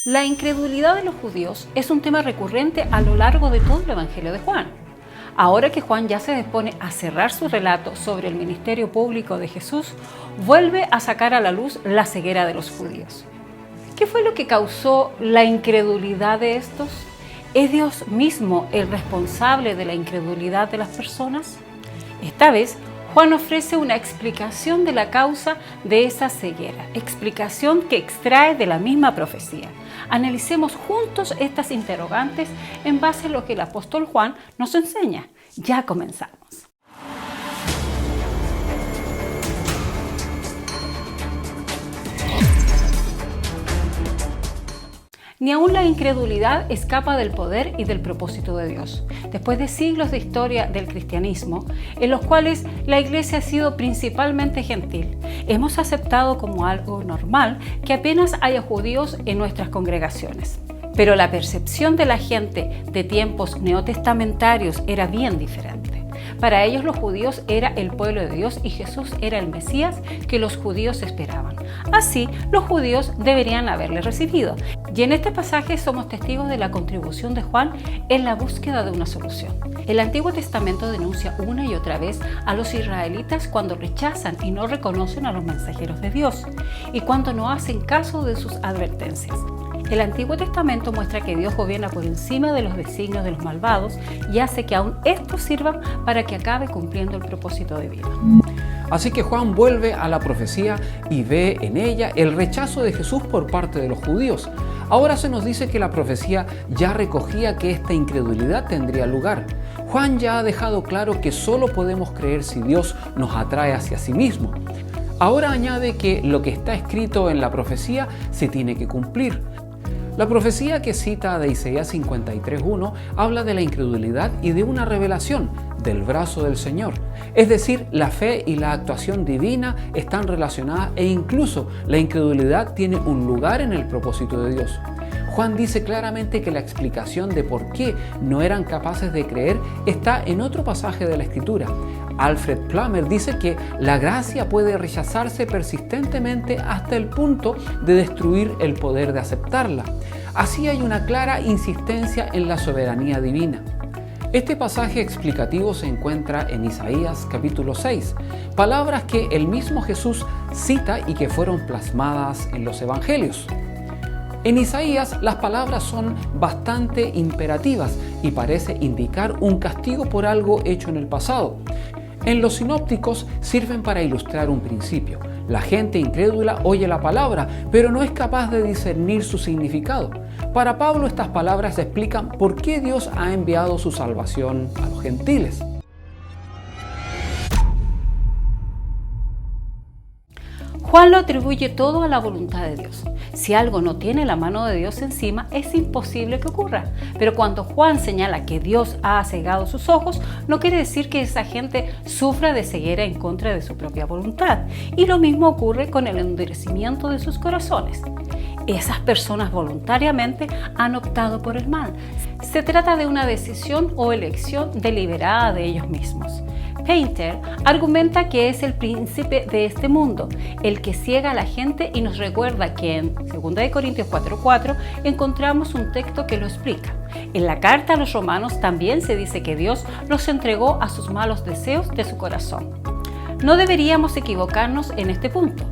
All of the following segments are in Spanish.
La incredulidad de los judíos es un tema recurrente a lo largo de todo el Evangelio de Juan. Ahora que Juan ya se dispone a cerrar su relato sobre el ministerio público de Jesús, vuelve a sacar a la luz la ceguera de los judíos. ¿Qué fue lo que causó la incredulidad de estos? ¿Es Dios mismo el responsable de la incredulidad de las personas? Esta vez, Juan ofrece una explicación de la causa de esa ceguera, explicación que extrae de la misma profecía. Analicemos juntos estas interrogantes en base a lo que el apóstol Juan nos enseña. Ya comenzamos. Ni aun la incredulidad escapa del poder y del propósito de Dios. Después de siglos de historia del cristianismo, en los cuales la Iglesia ha sido principalmente gentil, hemos aceptado como algo normal que apenas haya judíos en nuestras congregaciones. Pero la percepción de la gente de tiempos neotestamentarios era bien diferente. Para ellos los judíos era el pueblo de Dios y Jesús era el Mesías que los judíos esperaban. Así, los judíos deberían haberle recibido. Y en este pasaje somos testigos de la contribución de Juan en la búsqueda de una solución. El Antiguo Testamento denuncia una y otra vez a los israelitas cuando rechazan y no reconocen a los mensajeros de Dios y cuando no hacen caso de sus advertencias. El Antiguo Testamento muestra que Dios gobierna por encima de los designios de los malvados y hace que aún estos sirvan para que acabe cumpliendo el propósito divino. Así que Juan vuelve a la profecía y ve en ella el rechazo de Jesús por parte de los judíos. Ahora se nos dice que la profecía ya recogía que esta incredulidad tendría lugar. Juan ya ha dejado claro que solo podemos creer si Dios nos atrae hacia sí mismo. Ahora añade que lo que está escrito en la profecía se tiene que cumplir. La profecía que cita de Isaías 53:1 habla de la incredulidad y de una revelación del brazo del Señor. Es decir, la fe y la actuación divina están relacionadas e incluso la incredulidad tiene un lugar en el propósito de Dios. Juan dice claramente que la explicación de por qué no eran capaces de creer está en otro pasaje de la Escritura. Alfred Plummer dice que la gracia puede rechazarse persistentemente hasta el punto de destruir el poder de aceptarla. Así hay una clara insistencia en la soberanía divina. Este pasaje explicativo se encuentra en Isaías capítulo 6, palabras que el mismo Jesús cita y que fueron plasmadas en los evangelios. En Isaías las palabras son bastante imperativas y parece indicar un castigo por algo hecho en el pasado. En los sinópticos sirven para ilustrar un principio. La gente incrédula oye la palabra, pero no es capaz de discernir su significado. Para Pablo estas palabras explican por qué Dios ha enviado su salvación a los gentiles. Juan lo atribuye todo a la voluntad de Dios. Si algo no tiene la mano de Dios encima, es imposible que ocurra. Pero cuando Juan señala que Dios ha cegado sus ojos, no quiere decir que esa gente sufra de ceguera en contra de su propia voluntad. Y lo mismo ocurre con el endurecimiento de sus corazones. Esas personas voluntariamente han optado por el mal. Se trata de una decisión o elección deliberada de ellos mismos. Painter argumenta que es el príncipe de este mundo, el que ciega a la gente y nos recuerda que en 2 Corintios 4:4 encontramos un texto que lo explica. En la carta a los romanos también se dice que Dios los entregó a sus malos deseos de su corazón. No deberíamos equivocarnos en este punto.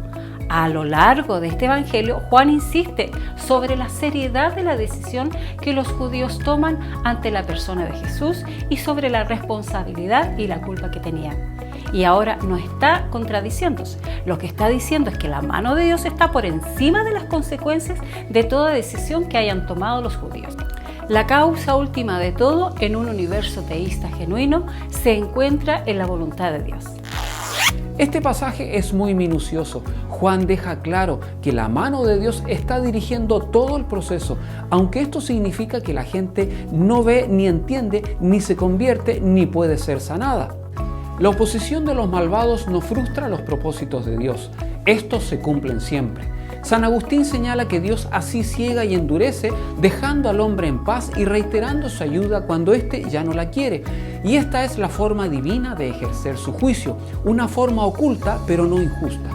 A lo largo de este evangelio, Juan insiste sobre la seriedad de la decisión que los judíos toman ante la persona de Jesús y sobre la responsabilidad y la culpa que tenían. Y ahora no está contradiciéndose. Lo que está diciendo es que la mano de Dios está por encima de las consecuencias de toda decisión que hayan tomado los judíos. La causa última de todo en un universo teísta genuino se encuentra en la voluntad de Dios. Este pasaje es muy minucioso. Juan deja claro que la mano de Dios está dirigiendo todo el proceso, aunque esto significa que la gente no ve ni entiende, ni se convierte, ni puede ser sanada. La oposición de los malvados no frustra los propósitos de Dios. Estos se cumplen siempre. San Agustín señala que Dios así ciega y endurece, dejando al hombre en paz y reiterando su ayuda cuando éste ya no la quiere. Y esta es la forma divina de ejercer su juicio, una forma oculta pero no injusta.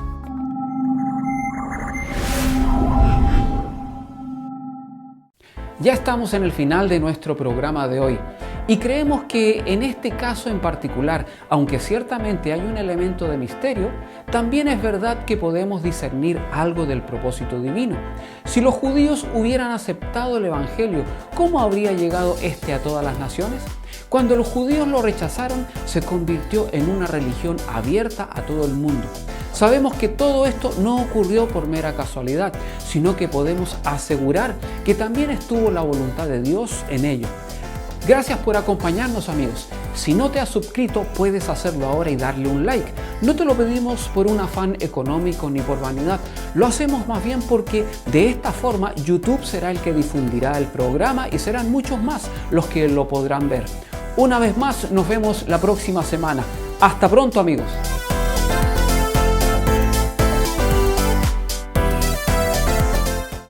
Ya estamos en el final de nuestro programa de hoy y creemos que en este caso en particular, aunque ciertamente hay un elemento de misterio, también es verdad que podemos discernir algo del propósito divino. Si los judíos hubieran aceptado el Evangelio, ¿cómo habría llegado este a todas las naciones? Cuando los judíos lo rechazaron, se convirtió en una religión abierta a todo el mundo. Sabemos que todo esto no ocurrió por mera casualidad, sino que podemos asegurar que también estuvo la voluntad de Dios en ello. Gracias por acompañarnos, amigos. Si no te has suscrito, puedes hacerlo ahora y darle un like. No te lo pedimos por un afán económico ni por vanidad. Lo hacemos más bien porque de esta forma YouTube será el que difundirá el programa y serán muchos más los que lo podrán ver. Una vez más, nos vemos la próxima semana. Hasta pronto, amigos.